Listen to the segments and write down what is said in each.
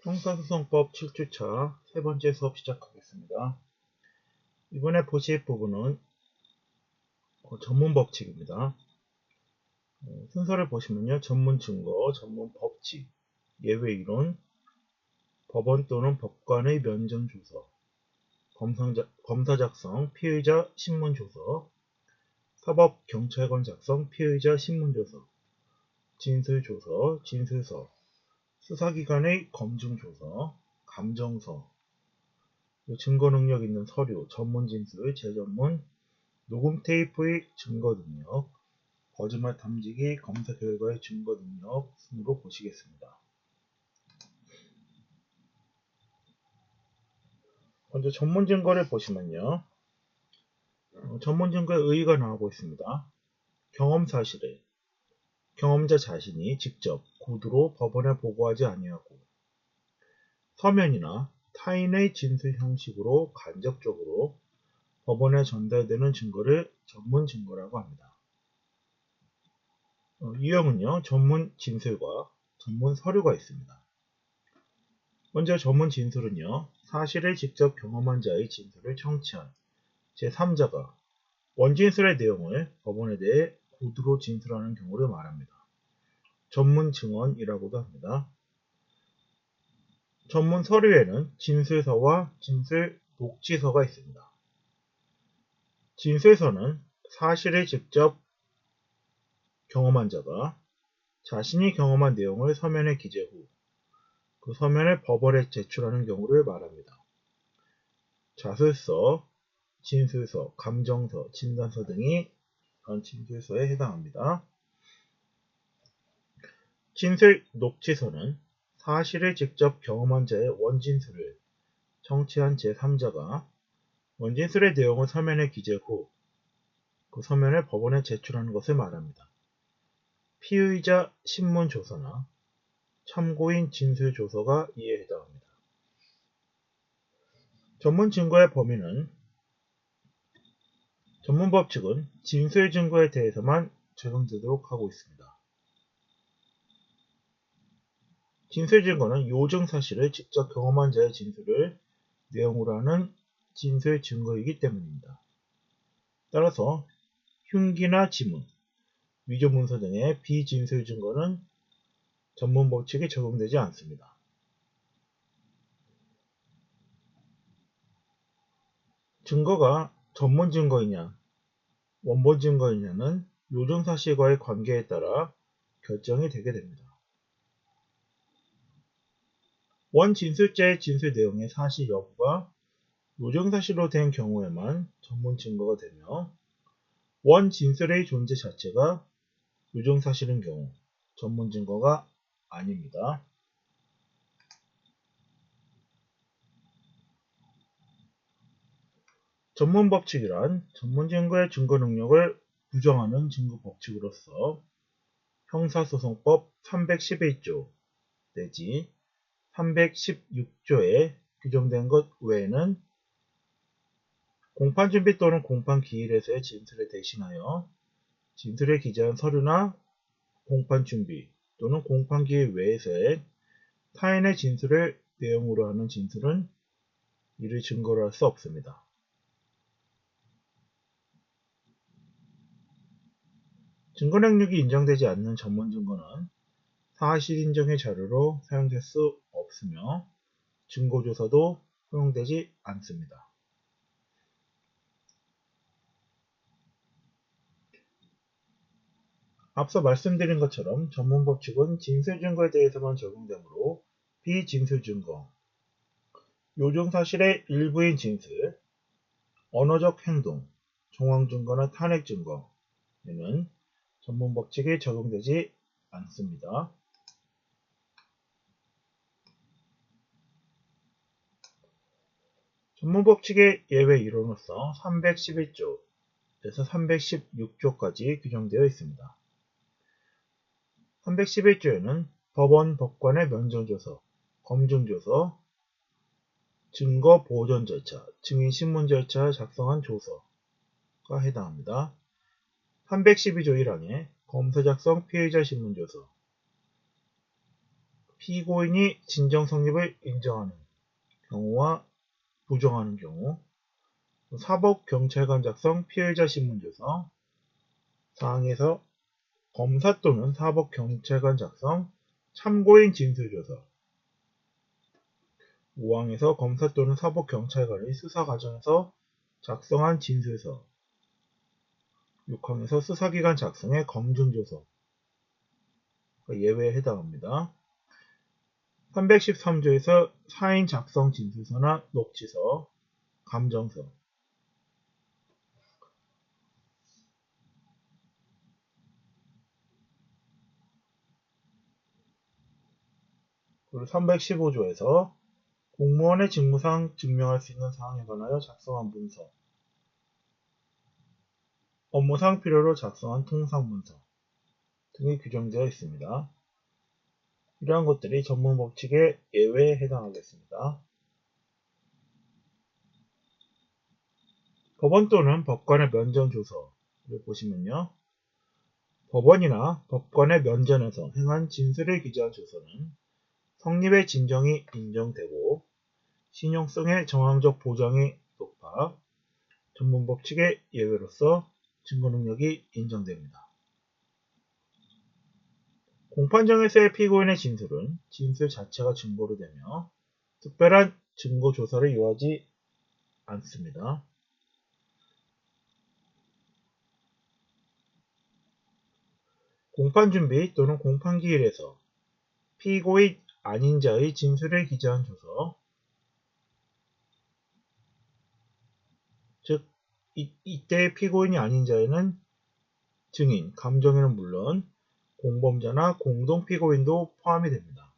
형사소송법 7주차 세 번째 수업 시작하겠습니다. 이번에 보실 부분은 전문법칙입니다. 순서를 보시면요. 전문증거, 전문법칙, 예외이론, 법원 또는 법관의 면전조서, 검사 작성, 피의자 신문조서, 사법경찰관 작성, 피의자 신문조서, 진술조서, 진술서, 수사기관의 검증조서, 감정서, 증거 능력 있는 서류, 전문 진술, 재전문, 녹음 테이프의 증거 능력, 거짓말 탐지기, 검사 결과의 증거 능력 순으로 보시겠습니다. 먼저 전문 증거를 보시면요. 전문 증거에 의의가 나오고 있습니다. 경험 사실에 경험자 자신이 직접 구두로 법원에 보고하지 아니하고 서면이나 타인의 진술 형식으로 간접적으로 법원에 전달되는 증거를 전문 증거라고 합니다. 유형은요, 전문 진술과 전문 서류가 있습니다. 먼저 전문 진술은요, 사실을 직접 경험한 자의 진술을 청취한 제3자가 원진술의 내용을 법원에 대해 구두로 진술하는 경우를 말합니다. 전문 증언이라고도 합니다. 전문 서류에는 진술서와 진술 녹취서가 있습니다. 진술서는 사실을 직접 경험한 자가 자신이 경험한 내용을 서면에 기재 후 그 서면을 법원에 제출하는 경우를 말합니다. 자술서, 진술서, 감정서, 진단서 등이 이런 진술서에 해당합니다. 진술 녹취서는 사실을 직접 경험한 자의 원진술을 청취한 제3자가 원진술의 내용을 서면에 기재 후 그 서면을 법원에 제출하는 것을 말합니다. 피의자 신문조서나 참고인 진술조서가 이에 해당합니다. 전문 증거의 범위는 전문법칙은 진술 증거에 대해서만 적용되도록 하고 있습니다. 진술 증거는 요증 사실을 직접 경험한 자의 진술을 내용으로 하는 진술 증거이기 때문입니다. 따라서 흉기나 지문, 위조 문서 등의 비진술 증거는 전문법칙에 적용되지 않습니다. 증거가 전문 증거이냐, 원본 증거이냐는 요증 사실과의 관계에 따라 결정이 되게 됩니다. 원 진술자의 진술 내용의 사실 여부가 요증 사실로 된 경우에만 전문 증거가 되며 원 진술의 존재 자체가 요증 사실인 경우 전문 증거가 아닙니다. 전문 법칙이란 전문 증거의 증거 능력을 부정하는 증거 법칙으로서 형사소송법 311조 내지 316조에 규정된 것 외에는 공판준비 또는 공판기일에서의 진술에 대신하여 진술에 기재한 서류나 공판준비 또는 공판기일 외에서의 타인의 진술을 내용으로 하는 진술은 이를 증거로 할 수 없습니다. 증거 능력이 인정되지 않는 전문 증거는 사실 인정의 자료로 사용될 수 없으며 증거조사도 허용되지 않습니다. 앞서 말씀드린 것처럼 전문법칙은 진술증거에 대해서만 적용되므로 비진술증거, 요증사실의 일부인 진술, 언어적 행동, 정황증거나 탄핵증거에는 전문법칙이 적용되지 않습니다. 전문법칙의 예외 이론으로서 311조에서 316조까지 규정되어 있습니다. 311조에는 법원, 법관의 면전조서, 검증조서, 증거 보존 절차, 증인 신문 절차 작성한 조서가 해당합니다. 312조 1항에 검사 작성 피의자 신문조서, 피고인이 진정 성립을 인정하는 경우와 부정하는 경우, 사법경찰관 작성 피의자 신문조서, 4항에서 검사 또는 사법경찰관 작성 참고인 진술조서, 5항에서 검사 또는 사법경찰관의 수사 과정에서 작성한 진술서, 6항에서 수사기관 작성의 검증조서 예외에 해당합니다. 313조에서 사인 작성 진술서나 녹취서, 감정서, 그리고 315조에서 공무원의 직무상 증명할 수 있는 사항에 관하여 작성한 문서, 업무상 필요로 작성한 통상문서 등이 규정되어 있습니다. 이러한 것들이 전문 법칙의 예외에 해당하겠습니다. 법원 또는 법관의 면전 조서를 보시면요. 법원이나 법관의 면전에서 행한 진술을 기재한 조서는 성립의 진정이 인정되고 신용성의 정황적 보장이 높아 전문 법칙의 예외로서 증거 능력이 인정됩니다. 공판정에서의 피고인의 진술은 진술 자체가 증거로 되며 특별한 증거 조사를 요하지 않습니다. 공판준비 또는 공판기일에서 피고인 아닌 자의 진술을 기재한 조서, 즉 이때 피고인이 아닌 자에는 증인, 감정인은 물론 공범자나 공동피고인도 포함이 됩니다.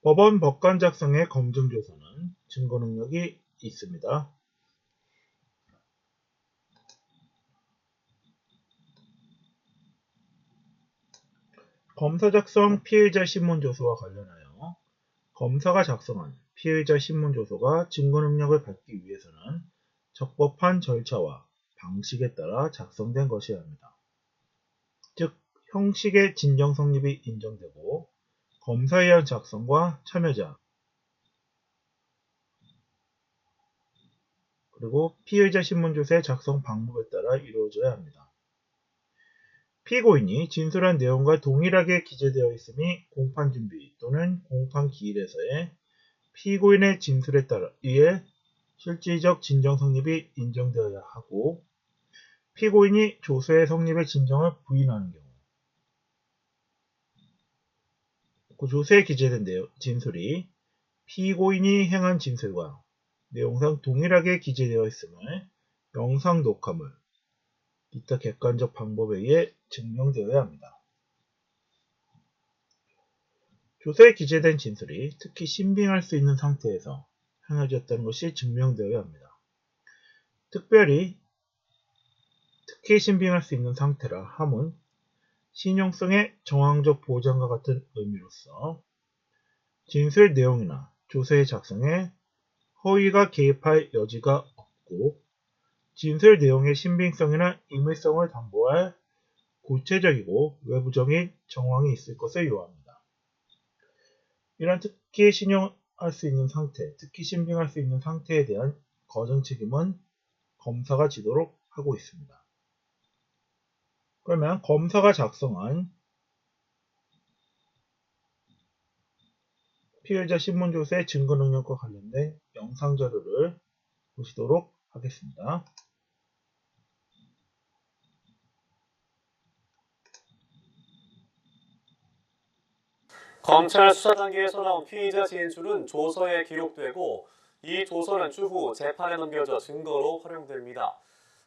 법원 법관 작성의 검증조서는 증거 능력이 있습니다. 검사 작성 피의자 신문조서와 관련하여 검사가 작성한 피의자 신문조서가 증거 능력을 받기 위해서는 적법한 절차와 방식에 따라 작성된 것이어야 합니다. 즉, 형식의 진정 성립이 인정되고 검사에 의한 작성과 참여자 그리고 피의자 신문조서의 작성 방법에 따라 이루어져야 합니다. 피고인이 진술한 내용과 동일하게 기재되어 있음이 공판준비 또는 공판기일에서의 피고인의 진술에 따라 의해 실질적 진정 성립이 인정되어야 하고 피고인이 조서의 성립의 진정을 부인하는 경우 그 조서에 기재된 진술이 피고인이 행한 진술과 내용상 동일하게 기재되어 있음을 영상 녹화물, 기타 객관적 방법에 의해 증명되어야 합니다. 조서에 기재된 진술이 특히 신빙할 수 있는 상태에서 행해졌다는 것이 증명되어야 합니다. 특히 신빙할 수 있는 상태라 함은 신용성의 정황적 보장과 같은 의미로서 진술 내용이나 조서의 작성에 허위가 개입할 여지가 없고 진술 내용의 신빙성이나 임의성을 담보할 구체적이고 외부적인 정황이 있을 것을 요합니다. 이런 특히 신용할 수 있는 상태, 특히 신빙할 수 있는 상태에 대한 거정 책임은 검사가 지도록 하고 있습니다. 그러면 검사가 작성한 피의자 신문조서의 증거 능력과 관련된 영상 자료를 보시도록 하겠습니다. 검찰 수사 단계에서 나온 피의자 진술은 조서에 기록되고 이 조서는 추후 재판에 넘겨져 증거로 활용됩니다.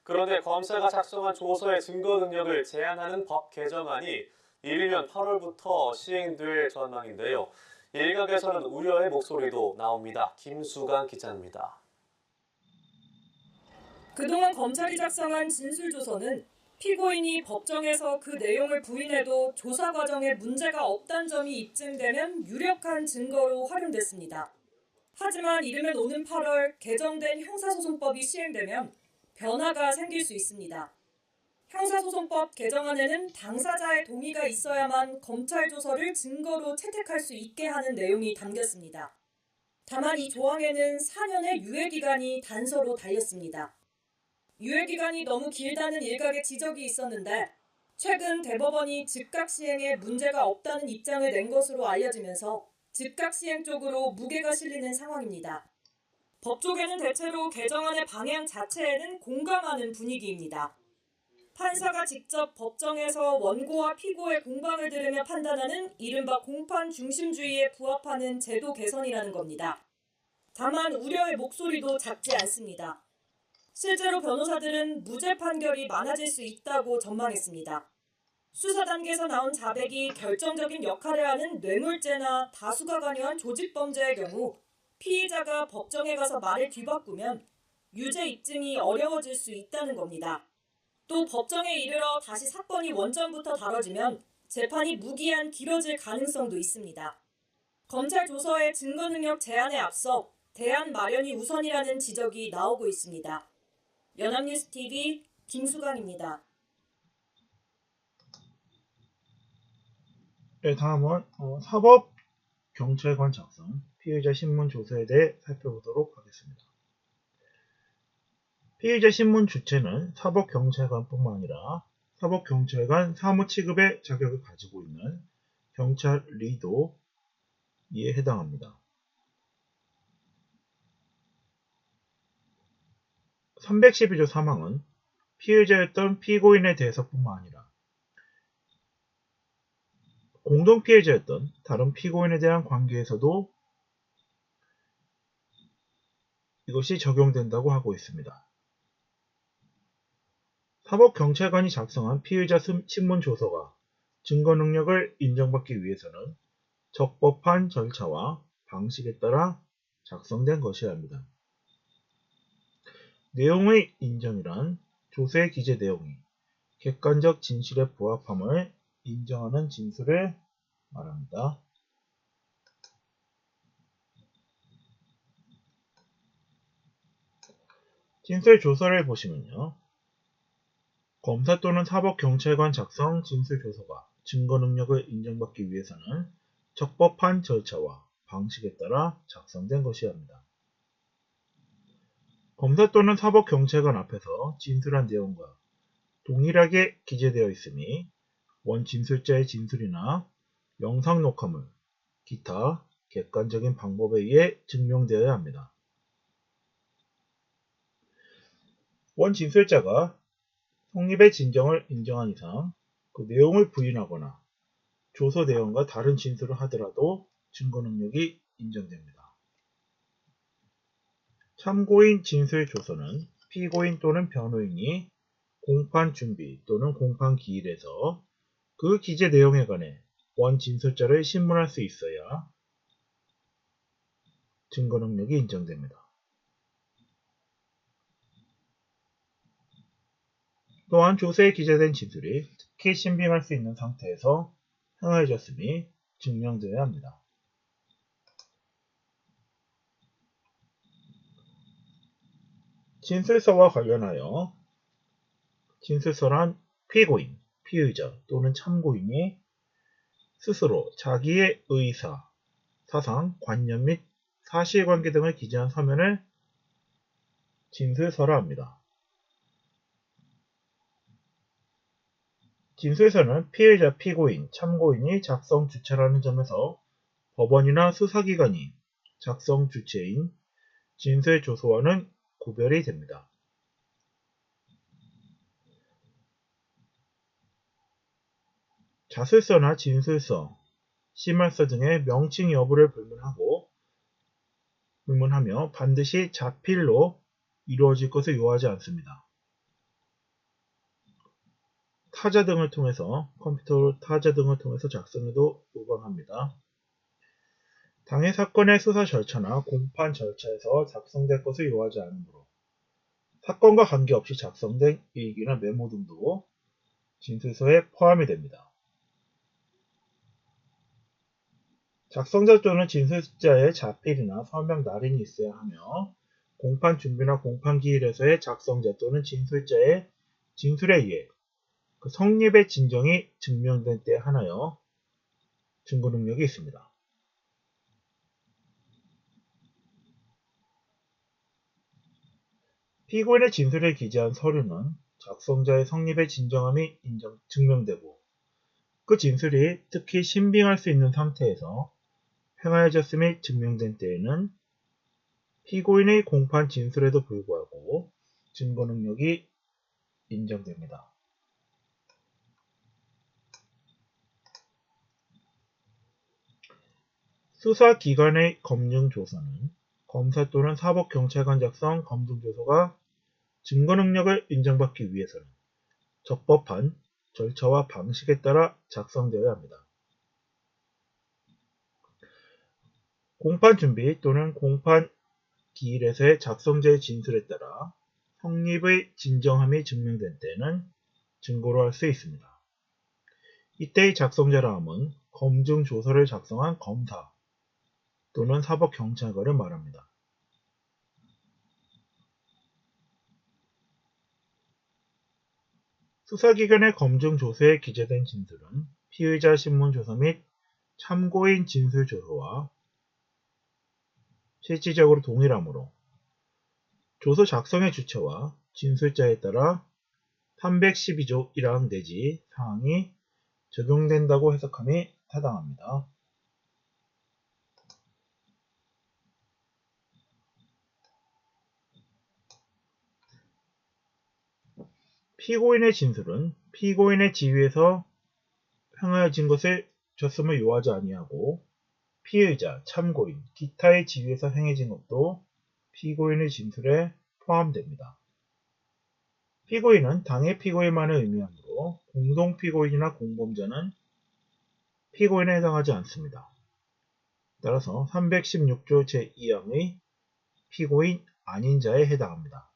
그런데 검사가 작성한 조서의 증거 능력을 제한하는 법 개정안이 이르면 8월부터 시행될 전망인데요. 일각에서는 우려의 목소리도 나옵니다. 김수강 기자입니다. 그동안 검찰이 작성한 진술조서는 피고인이 법정에서 그 내용을 부인해도 조사 과정에 문제가 없다는 점이 입증되면 유력한 증거로 활용됐습니다. 하지만 이르면 오는 8월 개정된 형사소송법이 시행되면 변화가 생길 수 있습니다. 형사소송법 개정안에는 당사자의 동의가 있어야만 검찰 조서를 증거로 채택할 수 있게 하는 내용이 담겼습니다. 다만 이 조항에는 4년의 유예기간이 단서로 달렸습니다. 유예기간이 너무 길다는 일각의 지적이 있었는데 최근 대법원이 즉각시행에 문제가 없다는 입장을 낸 것으로 알려지면서 즉각시행 쪽으로 무게가 실리는 상황입니다. 법조계는 대체로 개정안의 방향 자체에는 공감하는 분위기입니다. 판사가 직접 법정에서 원고와 피고의 공방을 들으며 판단하는 이른바 공판 중심주의에 부합하는 제도 개선이라는 겁니다. 다만 우려의 목소리도 작지 않습니다. 실제로 변호사들은 무죄 판결이 많아질 수 있다고 전망했습니다. 수사 단계에서 나온 자백이 결정적인 역할을 하는 뇌물죄나 다수가 관여한 조직범죄의 경우 피의자가 법정에 가서 말을 뒤바꾸면 유죄 입증이 어려워질 수 있다는 겁니다. 또 법정에 이르러 다시 사건이 원점부터 다뤄지면 재판이 무기한 길어질 가능성도 있습니다. 검찰 조서의 증거 능력 제한에 앞서 대안 마련이 우선이라는 지적이 나오고 있습니다. 연합뉴스TV 김수강입니다. 네, 다음은 사법경찰관 작성 피의자 신문 조서에 대해 살펴보도록 하겠습니다. 피의자 신문 주체는 사법경찰관뿐만 아니라 사법경찰관 사무취급의 자격을 가지고 있는 경찰리도 이에 해당합니다. 312조 3항은 피의자였던 피고인에 대해서뿐만 아니라 공동피해자였던 다른 피고인에 대한 관계에서도 이것이 적용된다고 하고 있습니다. 사법경찰관이 작성한 피의자 신문 조서가 증거 능력을 인정받기 위해서는 적법한 절차와 방식에 따라 작성된 것이어야 합니다. 내용의 인정이란 조서의 기재 내용이 객관적 진실에 부합함을 인정하는 진술을 말합니다. 진술 조서를 보시면요. 검사 또는 사법경찰관 작성 진술 조서가 증거 능력을 인정받기 위해서는 적법한 절차와 방식에 따라 작성된 것이어야 합니다. 검사 또는 사법경찰관 앞에서 진술한 내용과 동일하게 기재되어 있으니 원진술자의 진술이나 영상 녹화물, 기타 객관적인 방법에 의해 증명되어야 합니다. 원진술자가 성립의 진정을 인정한 이상 그 내용을 부인하거나 조서 내용과 다른 진술을 하더라도 증거 능력이 인정됩니다. 참고인 진술 조서는 피고인 또는 변호인이 공판 준비 또는 공판 기일에서 그 기재 내용에 관해 원진술자를 신문할 수 있어야 증거 능력이 인정됩니다. 또한 조서에 기재된 진술이 특히 신빙할 수 있는 상태에서 행하여졌음이 증명되어야 합니다. 진술서와 관련하여 진술서란 피고인, 피의자 또는 참고인이 스스로 자기의 의사, 사상, 관념 및 사실관계 등을 기재한 서면을 진술서라 합니다. 진술서는 피의자, 피고인, 참고인이 작성 주체라는 점에서 법원이나 수사기관이 작성 주체인 진술조서와는 구별이 됩니다. 자술서나 진술서, 심할서 등의 명칭 여부를 불문하며 반드시 자필로 이루어질 것을 요하지 않습니다. 타자 등을 통해서 컴퓨터 타자 등을 통해서 작성해도 무방합니다. 당해 사건의 수사 절차나 공판 절차에서 작성될 것을 요하지 않으므로 사건과 관계없이 작성된 일기나 메모 등도 진술서에 포함이 됩니다. 작성자 또는 진술자의 자필이나 서명 날인이 있어야 하며 공판 준비나 공판 기일에서의 작성자 또는 진술자의 진술에 의해 그 성립의 진정이 증명된 때에 한하여 증거 능력이 있습니다. 피고인의 진술에 기재한 서류는 작성자의 성립의 진정함이 증명되고 그 진술이 특히 신빙할 수 있는 상태에서 행하여졌음이 증명된 때에는 피고인의 공판 진술에도 불구하고 증거 능력이 인정됩니다. 수사기관의 검증조서는 검사 또는 사법경찰관 작성 검증조서가 증거 능력을 인정받기 위해서는 적법한 절차와 방식에 따라 작성되어야 합니다. 공판 준비 또는 공판 기일에서의 작성자의 진술에 따라 성립의 진정함이 증명된 때는 증거로 할 수 있습니다. 이때의 작성자라 함은 검증조서를 작성한 검사 또는 사법경찰관을 말합니다. 수사기관의 검증조서에 기재된 진술은 피의자 신문조서 및 참고인 진술조서와 실질적으로 동일하므로 조서 작성의 주체와 진술자에 따라 312조 1항 내지 사항이 적용된다고 해석함이 타당합니다. 피고인의 진술은 피고인의 지위에서 행하여진 것을 졌음을 요하지 아니하고 피의자, 참고인, 기타의 지위에서 행해진 것도 피고인의 진술에 포함됩니다. 피고인은 당해 피고인만을 의미하므로 공동피고인이나 공범자는 피고인에 해당하지 않습니다. 따라서 316조 제2항의 피고인 아닌 자에 해당합니다.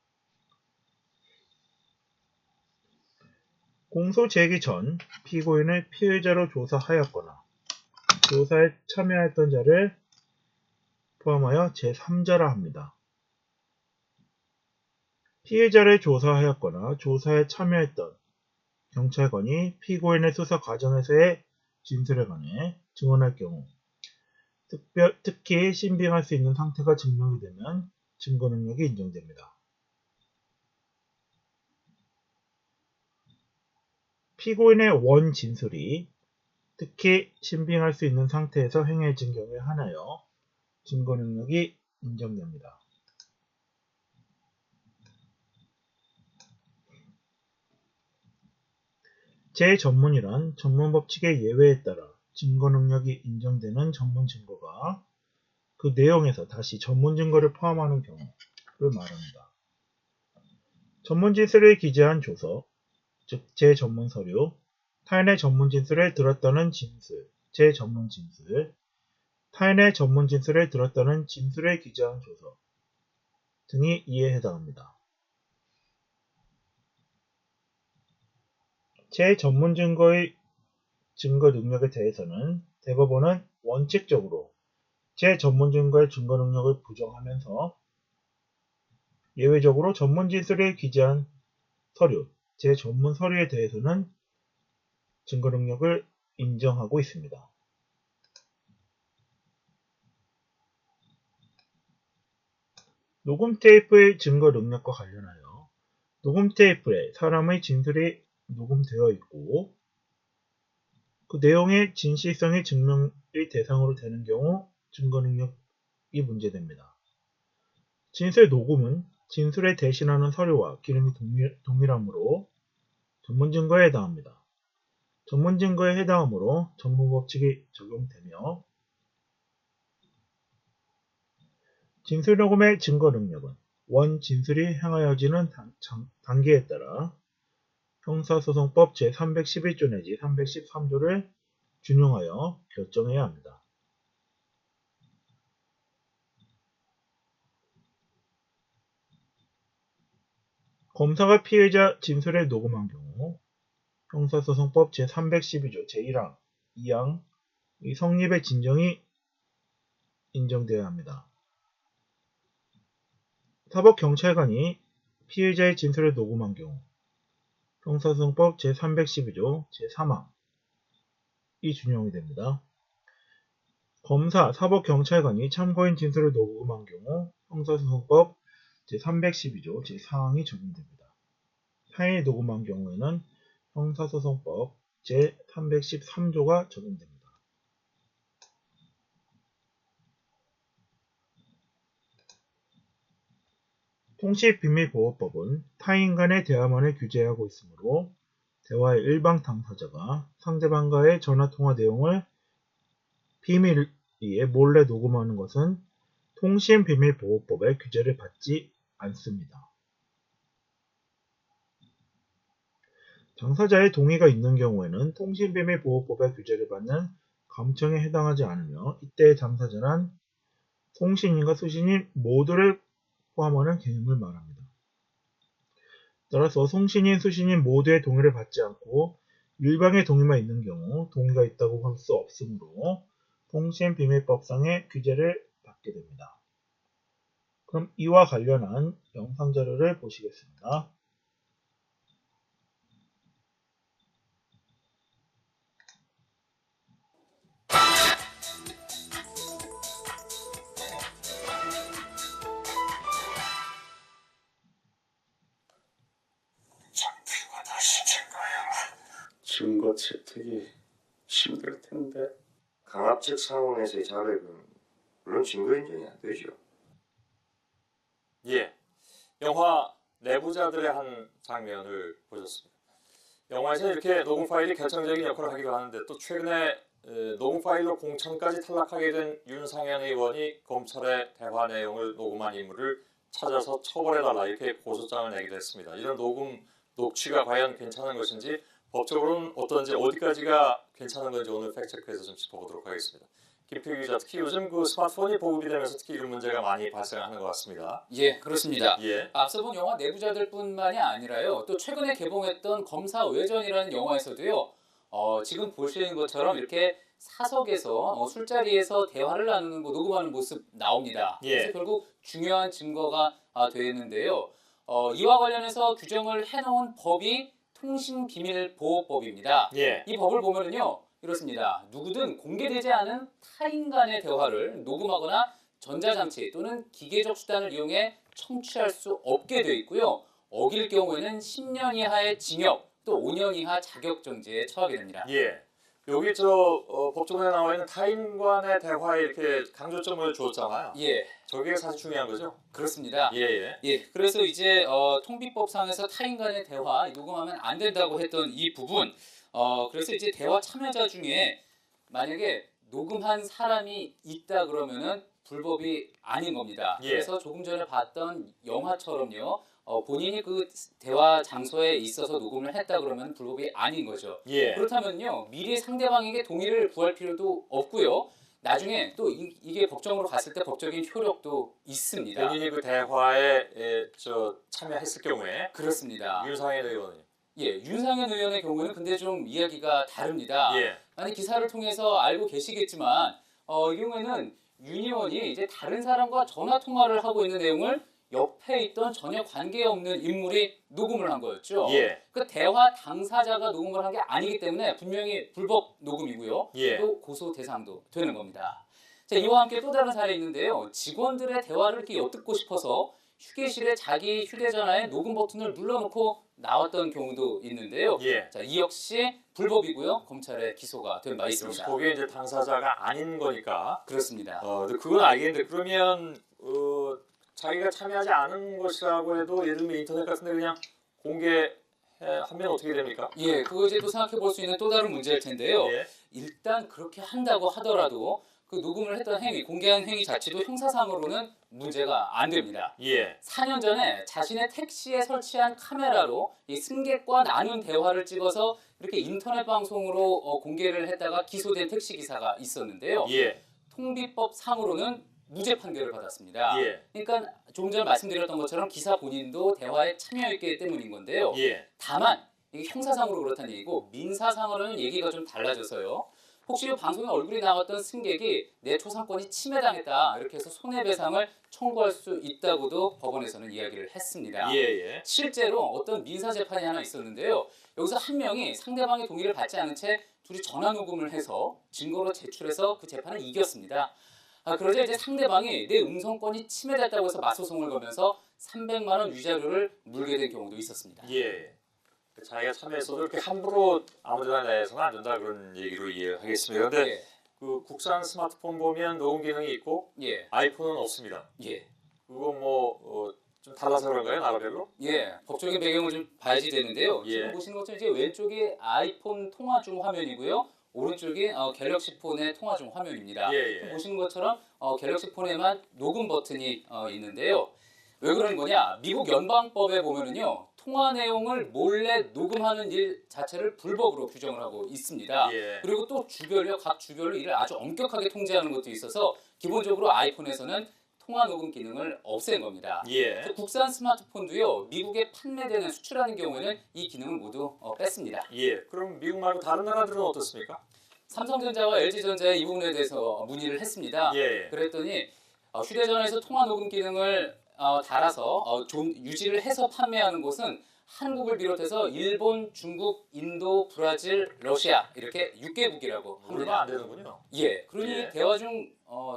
공소 제기 전 피고인을 피의자로 조사하였거나 조사에 참여했던 자를 포함하여 제3자라 합니다. 피의자를 조사하였거나 조사에 참여했던 경찰관이 피고인의 수사 과정에서의 진술에 관해 증언할 경우 특히 신빙할 수 있는 상태가 증명이 되면 증거 능력이 인정됩니다. 피고인의 원 진술이 특히 신빙할 수 있는 상태에서 행해진 경우에 한하여 증거 능력이 인정됩니다. 제-전문이란 전문법칙의 예외에 따라 증거 능력이 인정되는 전문 증거가 그 내용에서 다시 전문 증거를 포함하는 경우를 말합니다. 전문 진술을 기재한 조서, 즉 제-전문 서류, 타인의 전문 진술을 들었다는 진술, 제-전문 진술, 타인의 전문 진술을 들었다는 진술을 기재한 조서 등이 이에 해당합니다. 제-전문 증거의 증거 능력에 대해서는 대법원은 원칙적으로 제-전문 증거의 증거 능력을 부정하면서 예외적으로 전문 진술을 기재한 서류, 제-전문 서류에 대해서는 증거 능력을 인정하고 있습니다. 녹음 테이프의 증거 능력과 관련하여 녹음 테이프에 사람의 진술이 녹음되어 있고 그 내용의 진실성이 증명의 대상으로 되는 경우 증거 능력이 문제됩니다. 진술 녹음은 진술에 대신하는 서류와 기능이 동일하므로 전문 증거에 해당합니다. 전문 증거에 해당하므로 전문법칙이 적용되며 진술 녹음의 증거 능력은 원 진술이 행하여지는 단계에 따라 형사소송법 제311조 내지 313조를 준용하여 결정해야 합니다. 검사가 피의자 진술을 녹음한 경우 형사소송법 제312조 제1항, 2항의 성립의 진정이 인정되어야 합니다. 사법경찰관이 피의자의 진술을 녹음한 경우 형사소송법 제312조 제3항이 준용이 됩니다. 검사, 사법경찰관이 참고인 진술을 녹음한 경우 형사소송법 제312조 제4항이 적용됩니다. 타인이 녹음한 경우에는 형사소송법 제313조가 적용됩니다. 통신비밀보호법은 타인 간의 대화만을 규제하고 있으므로 대화의 일방 당사자가 상대방과의 전화통화 내용을 비밀리에 몰래 녹음하는 것은 통신비밀보호법의 규제를 받지 않습니다. 당사자의 동의가 있는 경우에는 통신비밀보호법의 규제를 받는 감청에 해당하지 않으며 이때의 당사자는 통신인과 수신인 모두를 포함하는 개념을 말합니다. 따라서 송신인, 수신인 모두의 동의를 받지 않고 일방의 동의만 있는 경우 동의가 있다고 할 수 없으므로 통신비밀법상의 규제를 받게 됩니다. 그럼 이와 관련한 영상자료를 보시겠습니다. 증거 채택이 힘들 텐데. 강압적 상황에서의 자백은 물론 증거 인정이 안 되죠. 예, 영화 내부자들의 한 장면을 보셨습니다. 영화에서 이렇게 녹음 파일이 결정적인 역할을 하기도 하는데 또 최근에 녹음 파일로 공천까지 탈락하게 된 윤상현 의원이 검찰의 대화 내용을 녹음한 인물을 찾아서 처벌해달라 이렇게 고소장을 내기도 했습니다. 이런 녹음 녹취가 과연 괜찮은 것인지 법적으로는 어떤지 어디까지가 괜찮은 건지 오늘 팩트체크에서 좀 짚어보도록 하겠습니다. 김필규 기자, 특히 요즘 그 스마트폰이 보급이 되면서 특히 이런 문제가 많이 발생하는 것 같습니다. 예, 그렇습니다. 예. 앞서 본 영화 내부자들뿐만이 아니라요. 또 최근에 개봉했던 검사 외전이라는 영화에서도요. 지금 보시는 것처럼 이렇게 사석에서 술자리에서 대화를 나누는 거 녹음하는 모습 나옵니다. 예. 그래서 결국 중요한 증거가 되는데요. 이와 관련해서 규정을 해놓은 법이 통신비밀보호법입니다. 예. 이 법을 보면은요. 이렇습니다. 누구든 공개되지 않은 타인 간의 대화를 녹음하거나 전자장치 또는 기계적 수단을 이용해 청취할 수 없게 되어 있고요. 어길 경우에는 10년 이하의 징역 또 5년 이하 자격정지에 처하게 됩니다. 예. 여기 법조문에 나와 있는 타인 간의 대화에 이렇게 강조점을 주었잖아요. 예, 저게 사실 중요한 거죠? 그렇습니다. 예. 예, 그래서 이제 통비법상에서 타인 간의 대화 녹음하면 안 된다고 했던 이 부분, 그래서 이제 대화 참여자 중에 만약에 녹음한 사람이 있다 그러면은 불법이 아닌 겁니다. 예. 그래서 조금 전에 봤던 영화처럼요, 본인이 그 대화 장소에 있어서 녹음을 했다 그러면 불법이 아닌 거죠. 예. 그렇다면요, 미리 상대방에게 동의를 구할 필요도 없고요. 나중에 또 이게 법정으로 갔을 때 법적인 효력도 있습니다. 본인이 그 대화에 참여했을 경우에 그렇습니다. 윤상현 의원이 예, 윤상현 의원의 경우는 근데 좀 이야기가 다릅니다. 예. 아니 기사를 통해서 알고 계시겠지만 이 경우에는 윤 의원이 이제 다른 사람과 전화 통화를 하고 있는 내용을 옆에 있던 전혀 관계없는 인물이 녹음을 한 거였죠. 예. 그 대화 당사자가 녹음을 한 게 아니기 때문에 분명히 불법 녹음이고요. 예. 또 고소 대상도 되는 겁니다. 자, 이와 함께 또 다른 사례 있는데요. 직원들의 대화를 이렇게 엿듣고 싶어서 휴게실에 자기 휴대전화에 녹음 버튼을 눌러놓고 나왔던 경우도 있는데요. 예. 자, 이 역시 불법이고요. 검찰에 기소가 된 바 있습니다. 거기에 이제 당사자가 아닌 거니까. 그렇습니다. 근데 그건 알겠는데 그러면 자기가 참여하지 않은 것이라고 해도 예를 들면 인터넷 같은 데 그냥 공개하면 어떻게 됩니까? 예, 그거 이제 또 생각해 볼 수 있는 또 다른 문제일 텐데요. 예. 일단 그렇게 한다고 하더라도 그 녹음을 했던 행위, 공개한 행위 자체도 형사상으로는 문제가 안 됩니다. 예. 4년 전에 자신의 택시에 설치한 카메라로 이 승객과 나눈 대화를 찍어서 이렇게 인터넷 방송으로 공개를 했다가 기소된 택시 기사가 있었는데요. 예. 통비법 상으로는 무죄 판결을 받았습니다. 예. 그러니까 조금 전에 말씀드렸던 것처럼 기사 본인도 대화에 참여했기 때문인 건데요. 예. 다만 이게 형사상으로 그렇다는 얘기고 민사상으로는 얘기가 좀 달라져서요. 혹시 이 방송에 얼굴이 나왔던 승객이 내 초상권이 침해당했다 이렇게 해서 손해배상을 청구할 수 있다고도 법원에서는 이야기를 했습니다. 예. 실제로 어떤 민사 재판이 하나 있었는데요. 여기서 한 명이 상대방의 동의를 받지 않은 채 둘이 전화 녹음을 해서 증거로 제출해서 그 재판을 이겼습니다. 그러자 이제 상대방이 내 음성권이 침해됐다고 해서 맞소송을 걸면서 300만 원 위자료를 물게 된 경우도 있었습니다. 예. 자기가 참여해서도 이렇게 함부로 아무데나 내서는 안 된다 그런 얘기로 이해하겠습니다. 그런데 예. 그 국산 스마트폰 보면 녹음 기능이 있고 예. 아이폰은 없습니다. 예. 그거 좀 달라서 그런가요, 나라별로? 예, 법적인 배경을 좀 봐야지 되는데요. 예. 지금 보시는 것처럼 이제 왼쪽이 아이폰 통화 중 화면이고요. 오른쪽이 갤럭시 폰의 통화 중 화면입니다. 예. 보시는 것처럼 갤럭시 폰에만 녹음 버튼이 있는데요. 왜 그런 거냐? 미국 연방법에 보면은요, 통화 내용을 몰래 녹음하는 일 자체를 불법으로 규정을 하고 있습니다. 예. 그리고 또 각 주별로 이를 아주 엄격하게 통제하는 것도 있어서 기본적으로 아이폰에서는 통화 녹음 기능을 없앤 겁니다. 예. 국산 스마트폰도요, 미국에 판매되는 수출하는 경우에는 이 기능을 모두 뺐습니다. 예. 그럼 미국 말고 다른 나라들은 어떻습니까? 삼성전자와 LG전자에 이 부분에 대해서 문의를 했습니다. 예. 그랬더니 휴대전화에서 통화 녹음 기능을 달아서 유지를 해서 판매하는 곳은 한국을 비롯해서 일본, 중국, 인도, 브라질, 러시아 이렇게 6개국이라고 얼마 합니다. 안 되는군요. 예, 그러니 예. 대화 중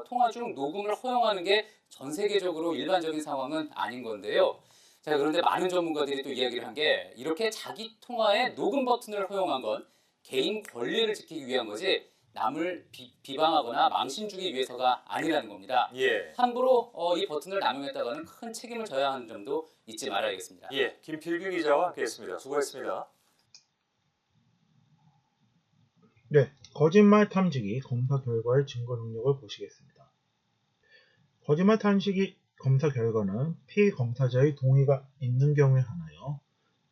통화 중 녹음을 허용하는 게 전 세계적으로 일반적인 상황은 아닌 건데요. 자, 그런데 많은 전문가들이 또 이야기를 한 게 이렇게 자기 통화에 녹음 버튼을 허용한 건 개인 권리를 지키기 위한 거지 남을 비방하거나 망신 주기 위해서가 아니라는 겁니다. 예. 함부로 이 버튼을 남용했다가는 큰 책임을 져야 하는 점도 잊지 말아야겠습니다. 예. 김필규 기자와 함께했습니다. 수고했습니다. 네, 거짓말 탐지기 검사 결과의 증거 능력을 보시겠습니다. 거짓말 탐지기 검사 결과는 피검사자의 동의가 있는 경우에 한하여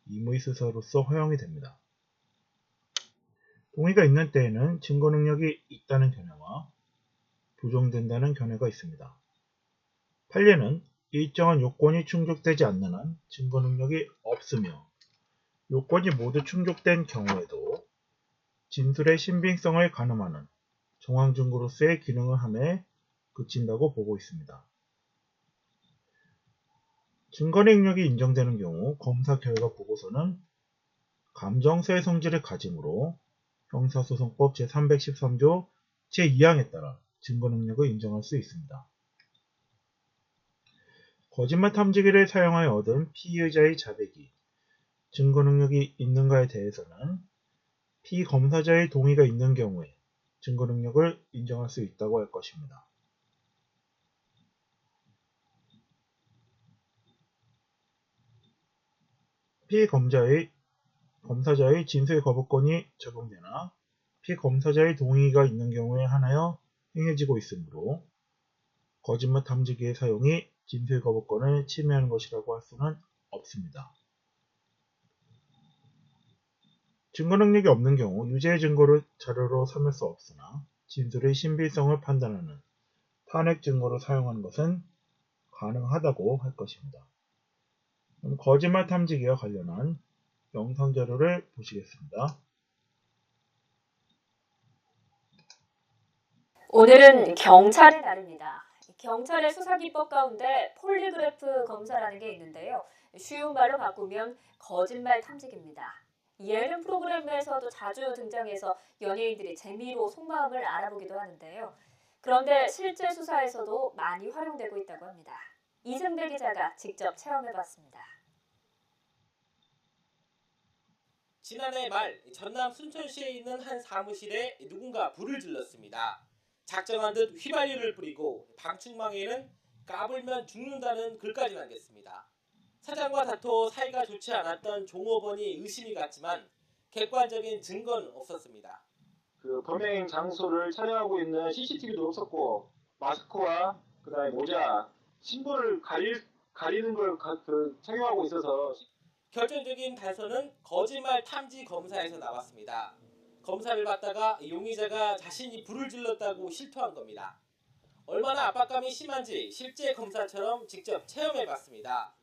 임의수사로서 허용이 됩니다. 동의가 있는 때에는 증거 능력이 있다는 견해와 부정된다는 견해가 있습니다. 판례는 일정한 요건이 충족되지 않는 한 증거 능력이 없으며 요건이 모두 충족된 경우에도 진술의 신빙성을 가늠하는 정황증거로서의 기능을 함에 그친다고 보고 있습니다. 증거 능력이 인정되는 경우 검사 결과 보고서는 감정서의 성질을 가지므로 형사소송법 제313조 제2항에 따라 증거 능력을 인정할 수 있습니다. 거짓말 탐지기를 사용하여 얻은 피의자의 자백이 증거 능력이 있는가에 대해서는 피검사자의 동의가 있는 경우에 증거 능력을 인정할 수 있다고 할 것입니다. 피검사자의 진술 거부권이 적용되나 피검사자의 동의가 있는 경우에 한하여 행해지고 있으므로 거짓말 탐지기의 사용이 진술 거부권을 침해하는 것이라고 할 수는 없습니다. 증거 능력이 없는 경우 유죄의 증거를 자료로 삼을 수 없으나 진술의 신빙성을 판단하는 탄핵 증거로 사용하는 것은 가능하다고 할 것입니다. 그럼 거짓말 탐지기와 관련한 영상 자료를 보시겠습니다. 오늘은 경찰의 날입니다. 경찰의 수사기법 가운데 폴리그래프 검사라는 게 있는데요. 쉬운 말로 바꾸면 거짓말 탐지기입니다. 예능 프로그램에서도 자주 등장해서 연예인들이 재미로 속마음을 알아보기도 하는데요. 그런데 실제 수사에서도 많이 활용되고 있다고 합니다. 이승배 기자가 직접 체험해봤습니다. 지난해 말 전남 순천시에 있는 한 사무실에 누군가 불을 질렀습니다. 작정한 듯 휘발유를 뿌리고 방충망에는 까불면 죽는다는 글까지 남겼습니다. 사장과 다퉈 사이가 좋지 않았던 종업원이 의심이 갔지만 객관적인 증거는 없었습니다. 그 범행 장소를 촬영하고 있는 CCTV도 없었고 마스크와 그다음에 모자, 신분을 가리는 걸 착용하고 있어서 결정적인 단서는 거짓말 탐지 검사에서 나왔습니다. 검사를 받다가 용의자가 자신이 불을 질렀다고 실토한 겁니다. 얼마나 압박감이 심한지 실제 검사처럼 직접 체험해봤습니다.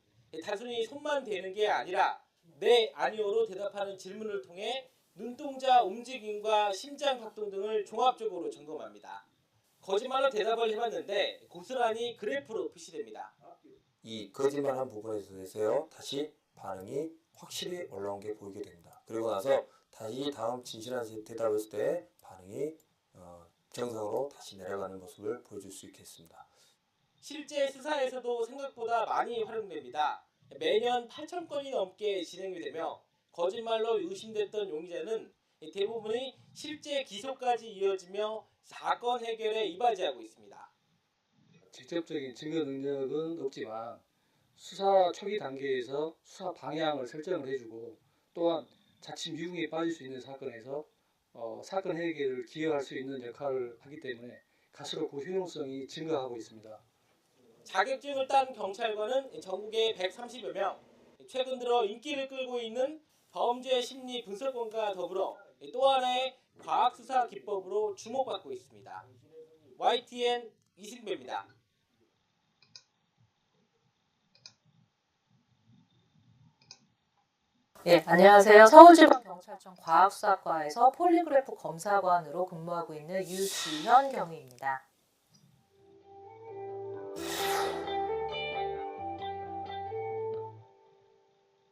단순히 손만 대는 게 아니라 네, 아니오로 대답하는 질문을 통해 눈동자 움직임과 심장 박동 등을 종합적으로 점검합니다. 거짓말로 대답을 해봤는데 고스란히 그래프로 표시됩니다. 이 거짓말한 부분에 대해서요 다시 반응이 확실히 올라온 게 보이게 됩니다. 그리고 나서 다시 다음 진실한 대답을 했을 때 반응이 정상으로 다시 내려가는 모습을 보여줄 수 있겠습니다. 실제 수사에서도 생각보다 많이 활용됩니다. 매년 8,000건이 넘게 진행이 되며 거짓말로 의심됐던 용의자는 대부분이 실제 기소까지 이어지며 사건 해결에 이바지하고 있습니다. 직접적인 증거 능력은 없지만 수사 초기 단계에서 수사 방향을 설정을 해주고 또한 자칫 미궁에 빠질 수 있는 사건에서 사건 해결을 기여할 수 있는 역할을 하기 때문에 갈수록 그 효용성이 증가하고 있습니다. 자격증을 딴 경찰관은 전국에 130여 명, 최근 들어 인기를 끌고 있는 범죄 심리 분석관과 더불어 또 하나의 과학수사 기법으로 주목받고 있습니다. YTN 이승배입니다. 네, 안녕하세요. 서울지방경찰청 과학수사과에서 폴리그래프 검사관으로 근무하고 있는 유지현 경위입니다.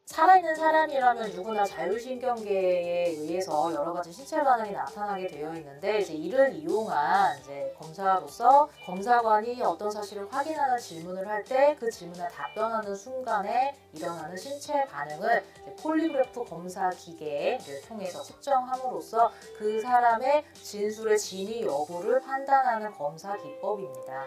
살아있는 사람이라면 누구나 자율신경계에 의해서 여러 가지 신체 반응이 나타나게 되어 있는데 이제 이를 이용한 검사로서 검사관이 어떤 사실을 확인하는 질문을 할 때 그 질문에 답변하는 순간에 일어나는 신체 반응을 폴리그래프 검사 기계를 통해서 측정함으로써 그 사람의 진술의 진위 여부를 판단하는 검사 기법입니다.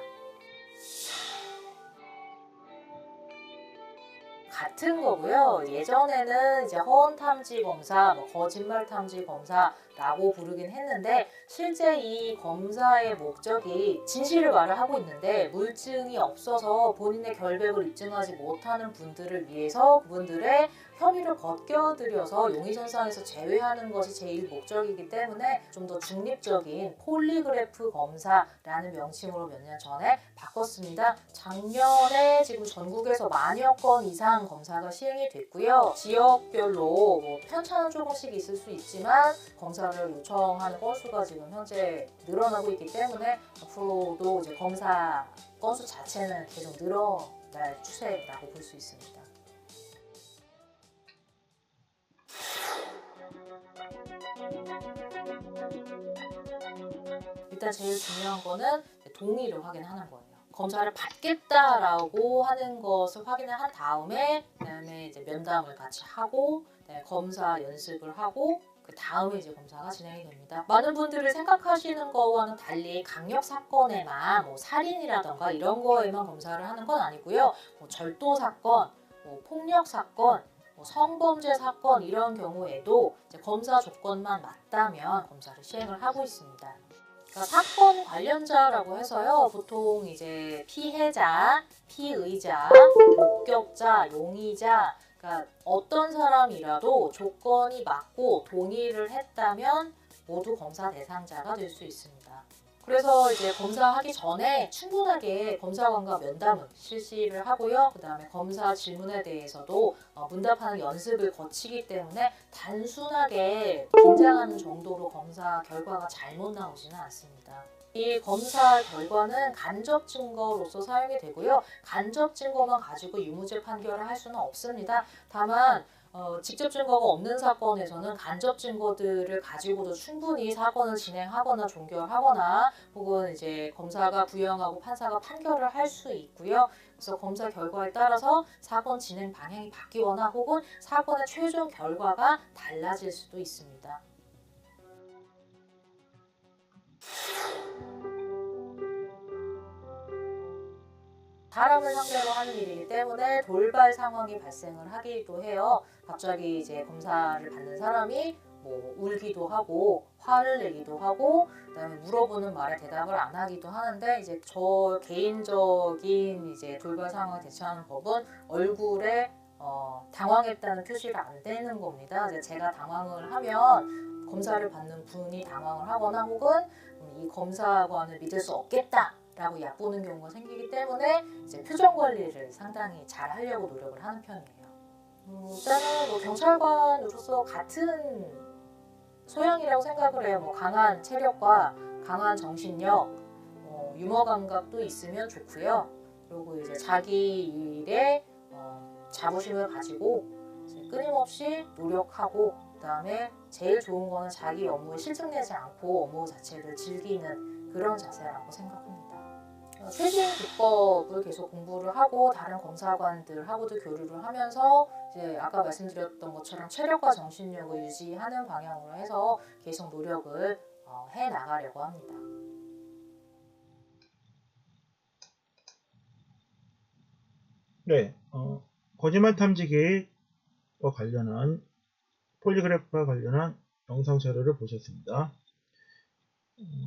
같은 거고요. 예전에는 이제 허언 탐지 검사, 거짓말 탐지 검사라고 부르긴 했는데 실제 이 검사의 목적이 진실을 말을 하고 있는데 물증이 없어서 본인의 결백을 입증하지 못하는 분들을 위해서 그분들의 혐의를 벗겨드려서 용의선상에서 제외하는 것이 제일 목적이기 때문에 좀 더 중립적인 폴리그래프 검사라는 명칭으로 몇 년 전에 바꿨습니다. 작년에 지금 전국에서 10,000여 건 이상 검사가 시행이 됐고요. 지역별로 편차는 조금씩 있을 수 있지만 검사를 요청하는 건수가 지금 현재 늘어나고 있기 때문에 앞으로도 이제 검사 건수 자체는 계속 늘어날 추세라고 볼 수 있습니다. 일단 제일 중요한 거는 동의를 확인하는 거예요. 검사를 받겠다라고 하는 것을 확인을 한 다음에 그다음에 이제 면담을 같이 하고 검사 연습을 하고 그 다음에 이제 검사가 진행이 됩니다. 많은 분들이 생각하시는 거와는 달리 강력 사건에만 살인이라던가 이런 거에만 검사를 하는 건 아니고요. 절도 사건, 폭력 사건, 성범죄 사건 이런 경우에도 이제 검사 조건만 맞다면 검사를 시행을 하고 있습니다. 그러니까 사건 관련자라고 해서요. 보통 이제 피해자, 피의자, 목격자, 용의자, 그러니까 어떤 사람이라도 조건이 맞고 동의를 했다면 모두 검사 대상자가 될 수 있습니다. 그래서 이제 검사하기 전에 충분하게 검사관과 면담을 실시를 하고요. 그 다음에 검사 질문에 대해서도 문답하는 연습을 거치기 때문에 단순하게 긴장하는 정도로 검사 결과가 잘못 나오지는 않습니다. 이 검사 결과는 간접 증거로서 사용이 되고요. 간접 증거만 가지고 유무죄 판결을 할 수는 없습니다. 다만 직접 증거가 없는 사건에서는 간접 증거들을 가지고도 충분히 사건을 진행하거나 종결하거나 혹은 이제 검사가 부영하고 판사가 판결을 할 수 있고요. 그래서 검사 결과에 따라서 사건 진행 방향이 바뀌거나 혹은 사건의 최종 결과가 달라질 수도 있습니다. 사람을 상대로 하는 일이기 때문에 돌발 상황이 발생을 하기도 해요. 갑자기 이제 검사를 받는 사람이 울기도 하고 화를 내기도 하고 그다음에 물어보는 말에 대답을 안 하기도 하는데 이제 저 개인적인 이제 돌발 상황에 대처하는 법은 얼굴에 당황했다는 표시가 안 되는 겁니다. 이제 제가 당황을 하면 검사를 받는 분이 당황을 하거나 혹은 이 검사관을 믿을 수 없겠다. 라고 얕보는 경우가 생기기 때문에 이제 표정 관리를 상당히 잘 하려고 노력을 하는 편이에요. 일단은 경찰관으로서 같은 소양이라고 생각을 해요. 뭐 강한 체력과 강한 정신력, 유머 감각도 있으면 좋고요. 그리고 이제 자기 일에 자부심을 가지고 이제 끊임없이 노력하고, 그다음에 제일 좋은 거는 자기 업무에 실증내지 않고 업무 자체를 즐기는 그런 자세라고 생각합니다. 최신 기법을 계속 공부를 하고 다른 검사관들하고도 교류를 하면서 이제 아까 말씀드렸던 것처럼 체력과 정신력을 유지하는 방향으로 해서 계속 노력을 해 나가려고 합니다. 네, 거짓말 탐지기와 관련한 폴리그래프와 관련한 영상 자료를 보셨습니다.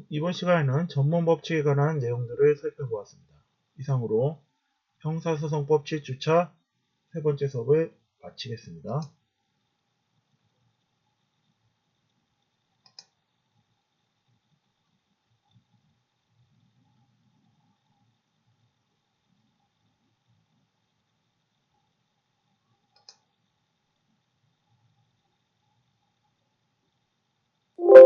이번 시간에는 전문 법칙에 관한 내용들을 살펴보았습니다. 이상으로 형사소송법 7주차 세 번째 수업을 마치겠습니다.